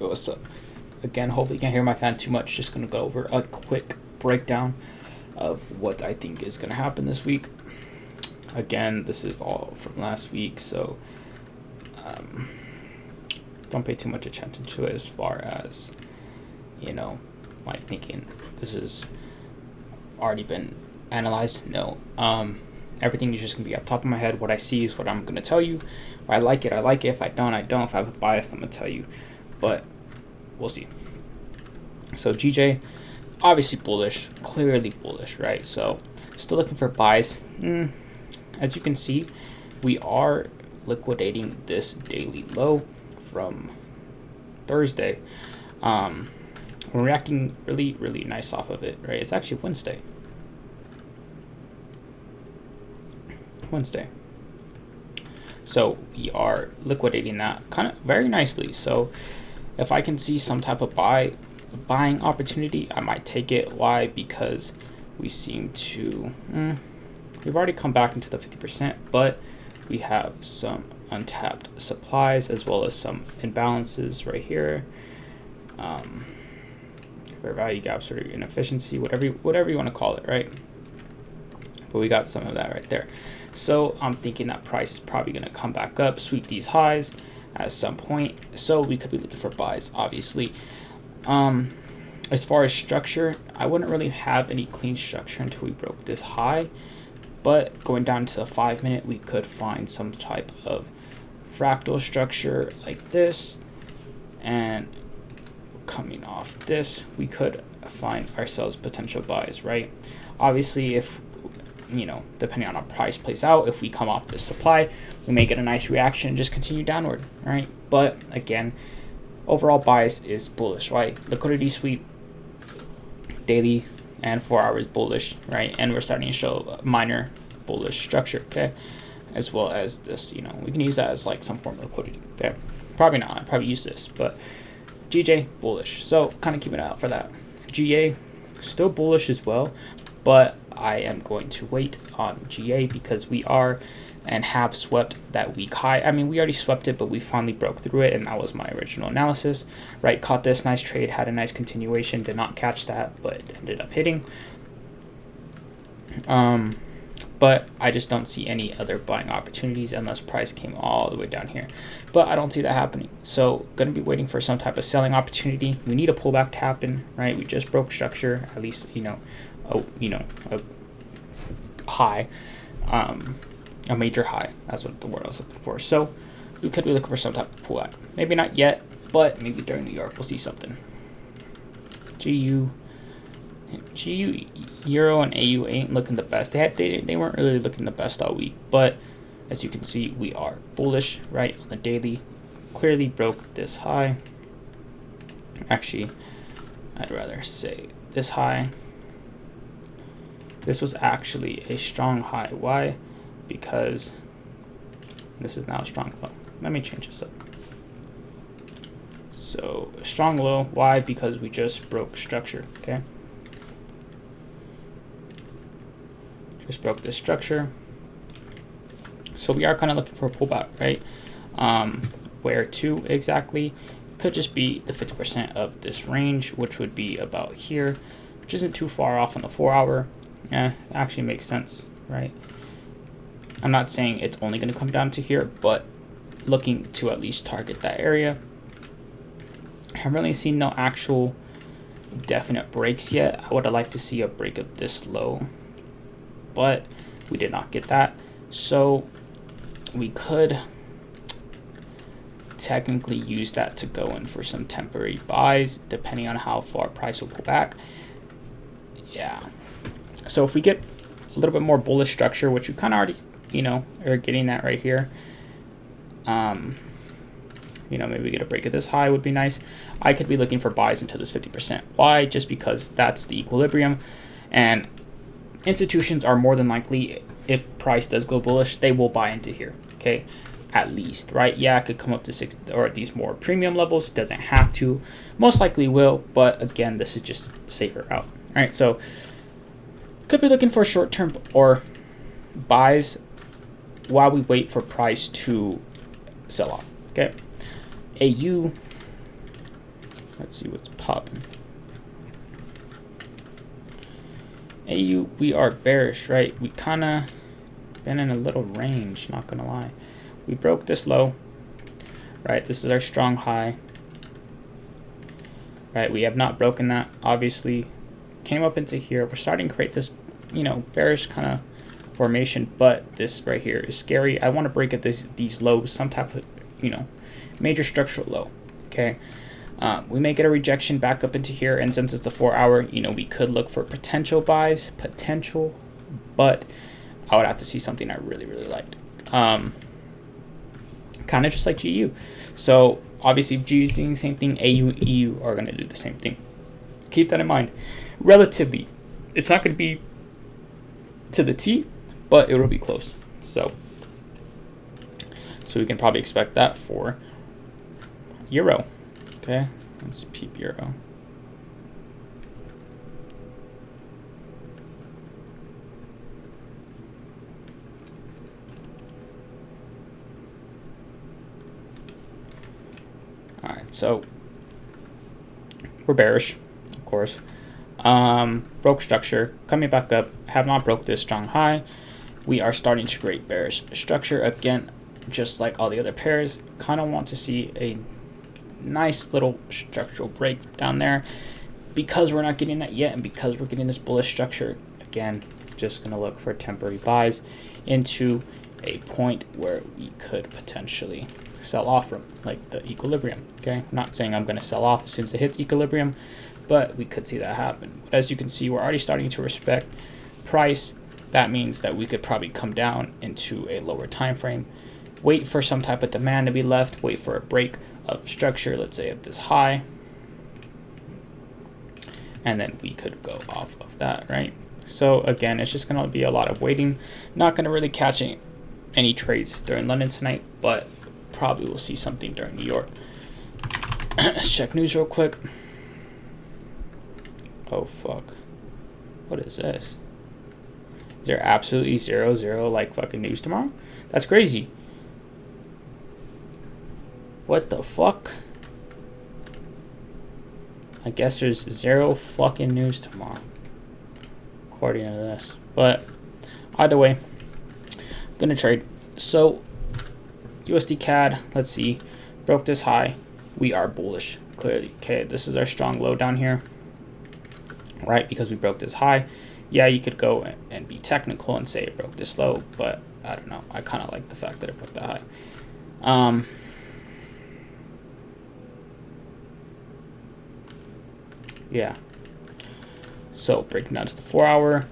What's up? Again, hopefully you can't hear my fan too much. Just gonna go over a quick breakdown of what I think is gonna happen this week. Again, this is all from last week, so don't pay too much attention to it as far as, my thinking. This has already been analyzed. No, everything is just gonna be off the top of my head. What I see is what I'm gonna tell you. If I like it, I like it. If I don't, I don't. If I have a bias, I'm gonna tell you. But we'll see. So GJ, obviously bullish, clearly bullish, right? So still looking for buys. As you can see, we are liquidating this daily low from Thursday. We're reacting really nice off of it, right? It's actually Wednesday. So we are liquidating that kind of very nicely. So if I can see some type of buying opportunity, I might take it. Why? Because we seem to we've already come back into the 50%, but we have some untapped supplies as well as some imbalances right here. Fair value gaps or inefficiency, whatever you want to call it, right? But we got some of that right there. So I'm thinking that price is probably going to come back up, sweep these highs at some point. So we could be looking for buys, obviously. As far as structure, I wouldn't really have any clean structure until we broke this high. But going down to the 5 minute, we could find some type of fractal structure like this. And coming off this, we could find ourselves potential buys, right? Obviously, if depending on how price plays out, if we come off this supply, we may get a nice reaction and just continue downward, right? But again, overall bias is bullish, right? Liquidity sweep, daily and 4 hours bullish, right? And we're starting to show a minor bullish structure, okay? As well as this, we can use that as like some form of liquidity, okay? Probably not, I'd probably use this, but GJ, bullish. So kind of keep an eye out for that. GA, still bullish as well, but I am going to wait on GA because we are and have swept that weak high. I mean, we already swept it, but we finally broke through it, and that was my original analysis, right? Caught this nice trade, had a nice continuation, did not catch that, but ended up hitting. But I just don't see any other buying opportunities unless price came all the way down here. But I don't see that happening. So gonna be waiting for some type of selling opportunity. We need a pullback to happen, right? We just broke structure, at least, a high, a major high. That's what the word I was looking for. So we could be looking for some type of pullback. Maybe not yet, but maybe during New York we'll see something. GU, Euro, and AU ain't looking the best. They weren't really looking the best all week, but as you can see, we are bullish, right, on the daily. Clearly broke this high. Actually, I'd rather say this high. This was actually a strong high. Why? Because this is now a strong low. Let me change this up. So a strong low. Why? Because we just broke structure. Okay. Just broke this structure. So we are kind of looking for a pullback, right? Where to exactly? Could just be the 50% of this range, which would be about here, which isn't too far off on the 4 hour. Yeah, actually makes sense, right? I'm not saying it's only going to come down to here, but looking to at least target that area. I haven't really seen no actual definite breaks yet. I would have liked to see a break of this low, but we did not get that. So we could technically use that to go in for some temporary buys, depending on how far price will pull back. Yeah. So if we get a little bit more bullish structure, which we kind of already, are getting that right here. Maybe we get a break at this high would be nice. I could be looking for buys into this 50%. Why? Just because that's the equilibrium, and institutions are more than likely, if price does go bullish, they will buy into here. Okay, at least, right? Yeah, it could come up to 6 or at these more premium levels. Doesn't have to. Most likely will, but again, this is just safer route. All right, so could be looking for short-term or buys while we wait for price to sell off. Okay, AU Let's see what's popping. AU, we are bearish, right? We kind of been in a little range, not gonna lie. We broke this low, right? This is our strong high, right? We have not broken that, obviously. Came up into here. We're starting to create this, you know, bearish kind of formation, but this right here is scary. I want to break at these lows, some type of, you know, major structural low, okay? We may get a rejection back up into here, and since it's a 4 hour, you know, we could look for potential buys, but I would have to see something I really, really liked. Kind of just like GU. So obviously if GU is doing the same thing, AU, EU are going to do the same thing. Keep that in mind. Relatively, it's not going to be to the T, but it will be close. So we can probably expect that for Euro. Okay, let's peep Euro. All right, so we're bearish, of course. Broke structure, coming back up, have not broke this strong high. We are starting to create bearish structure again, just like all the other pairs. Kind of want to see a nice little structural break down there. Because we're not getting that yet, and because we're getting this bullish structure, again, just gonna look for temporary buys into a point where we could potentially sell off from, like the equilibrium. Okay, I'm not saying I'm gonna sell off as soon as it hits equilibrium, but we could see that happen. But as you can see, we're already starting to respect price. That means that we could probably come down into a lower time frame, wait for some type of demand to be left, wait for a break of structure, let's say of this high, and then we could go off of that, right? So again, it's just gonna be a lot of waiting. Not gonna really catch any trades during London tonight, but probably we'll see something during New York. Let's check news real quick. Oh fuck, what is this? Is there absolutely zero like fucking news tomorrow? That's crazy. What the fuck? I guess there's zero fucking news tomorrow, according to this. But either way, I'm gonna trade. So USD CAD, let's see, broke this high. We are bullish, clearly. Okay, this is our strong low down here, right? Because we broke this high. Yeah, you could go and be technical and say it broke this low, but I don't know. I kind of like the fact that it broke that high. Yeah. So breaking down to the 4 hour,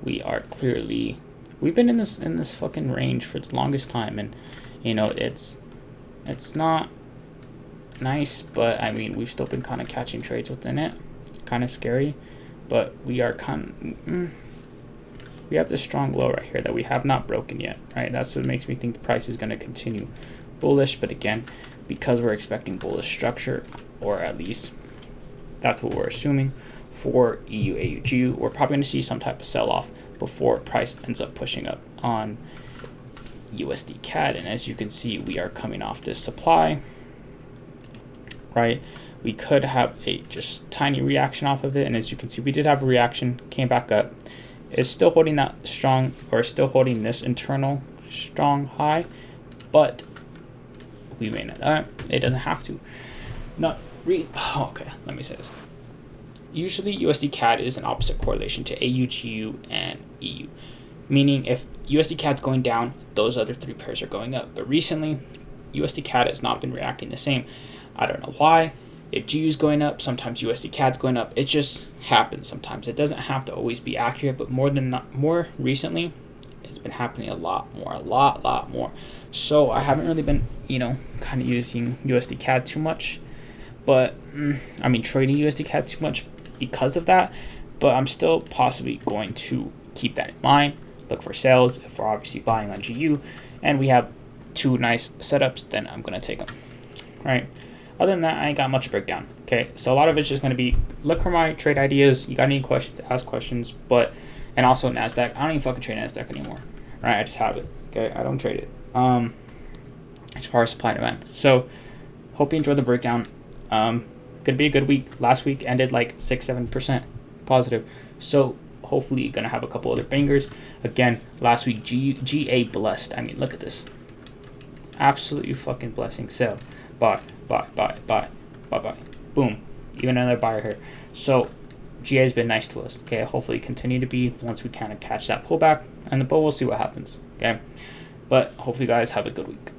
we are clearly, we've been in this fucking range for the longest time, and you know it's not nice, but I mean we've still been kind of catching trades within it. Kind of scary, but we are we have this strong low right here that we have not broken yet, right? That's what makes me think the price is going to continue bullish. But again, because we're expecting bullish structure, or at least that's what we're assuming for EU, AU, GU, we're probably going to see some type of sell-off before price ends up pushing up on USD CAD. And as you can see, we are coming off this supply, right? We could have a just tiny reaction off of it, and as you can see, we did have a reaction, came back up. It's still holding that strong, or still holding this internal strong high, but we may not. It doesn't have to. Okay, let me say this. Usually USD CAD is an opposite correlation to AU, GU, and EU, meaning if USD CAD's going down, those other three pairs are going up. But recently, USD CAD has not been reacting the same. I don't know why. If GU's going up, sometimes USD CAD's going up. It just happens sometimes. It doesn't have to always be accurate, but more recently, it's been happening a lot more. So I haven't really been, kind of using USD CAD too much, but I mean trading USD CAD too much because of that. But I'm still possibly going to keep that in mind. Look for sales if we're obviously buying on GU, and we have two nice setups. Then I'm gonna take them, right? Other than that, I ain't got much breakdown. Okay, so a lot of it's just gonna be look for my trade ideas. You got any questions? Ask questions. And also Nasdaq. I don't even fucking trade Nasdaq anymore. Right? I just have it. Okay, I don't trade it. As far as supply and demand. So hope you enjoyed the breakdown. could be a good week. Last week ended like 6-7% positive. So hopefully you're gonna have a couple other bangers. Again, last week GA blessed. I mean, look at this. Absolutely fucking blessing. Sell. Buy. Boom. Even another buyer here. So GA has been nice to us. Okay, hopefully continue to be once we kind of catch that pullback, but we'll see what happens. Okay, but hopefully you guys have a good week.